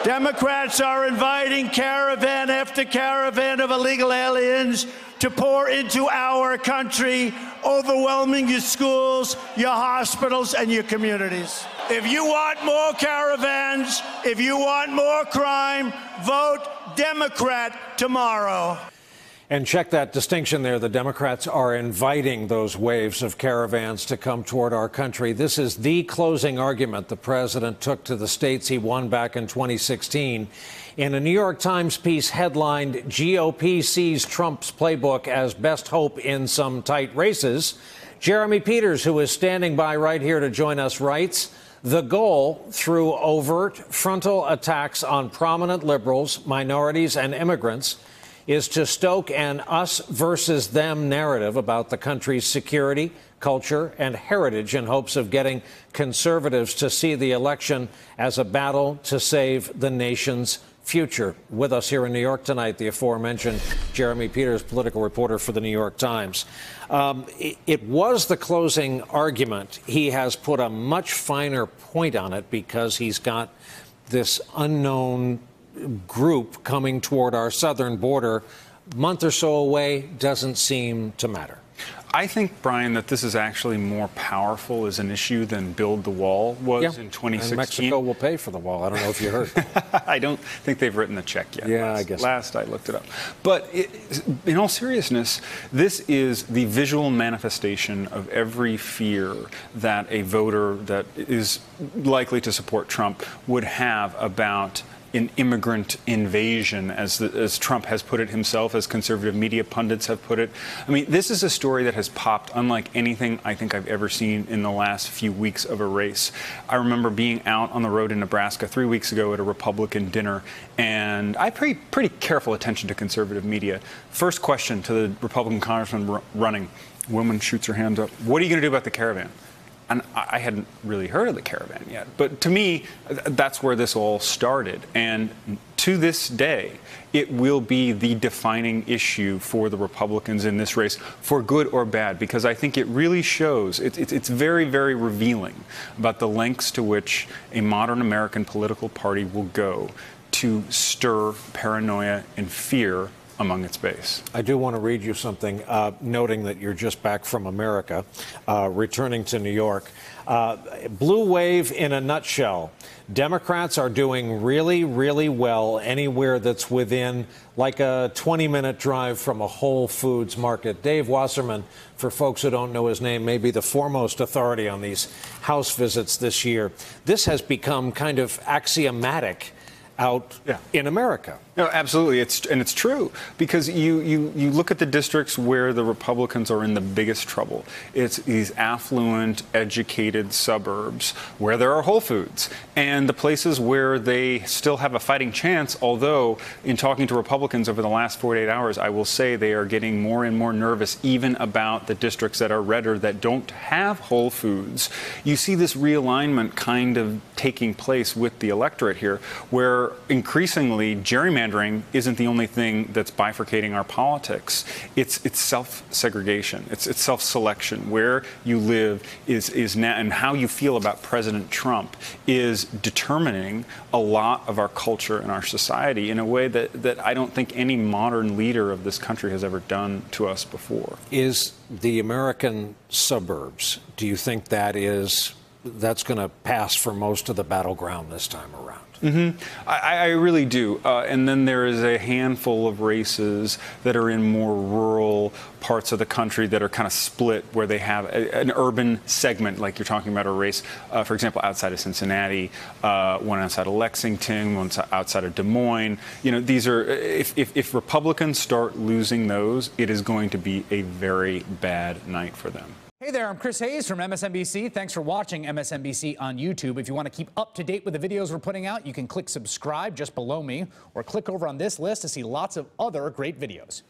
Democrats are inviting caravan after caravan of illegal aliens to pour into our country, overwhelming your schools, your hospitals, and your communities. If you want more caravans, if you want more crime, vote Democrat tomorrow. And check that distinction there. The Democrats are inviting those waves of caravans to come toward our country. This is the closing argument the president took to the states he won back in 2016. In a New York Times piece headlined, GOP sees Trump's playbook as best hope in some tight races, Jeremy Peters, who is standing by right here to join us, writes, the goal, through overt frontal attacks on prominent liberals, minorities, and immigrants, is to stoke an us versus them narrative about the country's security, culture, and heritage in hopes of getting conservatives to see the election as a battle to save the nation's future. With us here in New York tonight, the aforementioned Jeremy Peters, political reporter for the New York Times. It was the closing argument. He has put a much finer point on it because he's got this unknown group coming toward our southern border, month or so away, doesn't seem to matter. I think, Brian, that this is actually more powerful as an issue than Build the Wall was in 2016. And Mexico will pay for the wall. I don't know if you heard. I don't think they've written the check yet. Yeah, I guess. Last I looked it up. But in all seriousness, this is the visual manifestation of every fear that a voter that is likely to support Trump would have about an immigrant invasion, as Trump has put it himself, as conservative media pundits have put it. I mean, this is a story that has popped unlike anything I think I've ever seen in the last few weeks of a race. I remember being out on the road in Nebraska 3 weeks ago at a Republican dinner, and I pay pretty careful attention to conservative media. First question to the Republican congressman running, woman shoots her hand up, what are you going to do about the caravan? And I hadn't really heard of the caravan yet. But to me, that's where this all started. And to this day, it will be the defining issue for the Republicans in this race, for good or bad, because I think it really shows, it's very, very revealing about the lengths to which a modern American political party will go to stir paranoia and fear among its base. I do want to read you something, noting that you're just back from America, returning to New York. Blue wave in a nutshell. Democrats are doing really, really well anywhere that's within like a 20-minute drive from a Whole Foods market. Dave Wasserman, for folks who don't know his name, may be the foremost authority on these House visits this year. This has become kind of axiomatic out in America. No, absolutely. It's true, because you look at the districts where the Republicans are in the biggest trouble. It's these affluent, educated suburbs where there are Whole Foods, and the places where they still have a fighting chance, although in talking to Republicans over the last 48 hours, I will say they are getting more and more nervous even about the districts that are redder that don't have Whole Foods. You see this realignment kind of taking place with the electorate here, where increasingly gerrymandering isn't the only thing that's bifurcating our politics. It's self-segregation. It's self-selection. Where you live is now, and how you feel about President Trump is determining a lot of our culture and our society in a way that I don't think any modern leader of this country has ever done to us before. Is the American suburbs, do you think that's going to pass for most of the battleground this time around? Mm-hmm. I really do. And then there is a handful of races that are in more rural parts of the country that are kind of split, where they have an urban segment, like you're talking about a race, for example, outside of Cincinnati, one outside of Lexington, one outside of Des Moines. You know, these are, if Republicans start losing those, it is going to be a very bad night for them. Hey there, I'm Chris Hayes from MSNBC. Thanks for watching MSNBC on YouTube. If you want to keep up to date with the videos we're putting out, you can click subscribe just below me, or click over on this list to see lots of other great videos.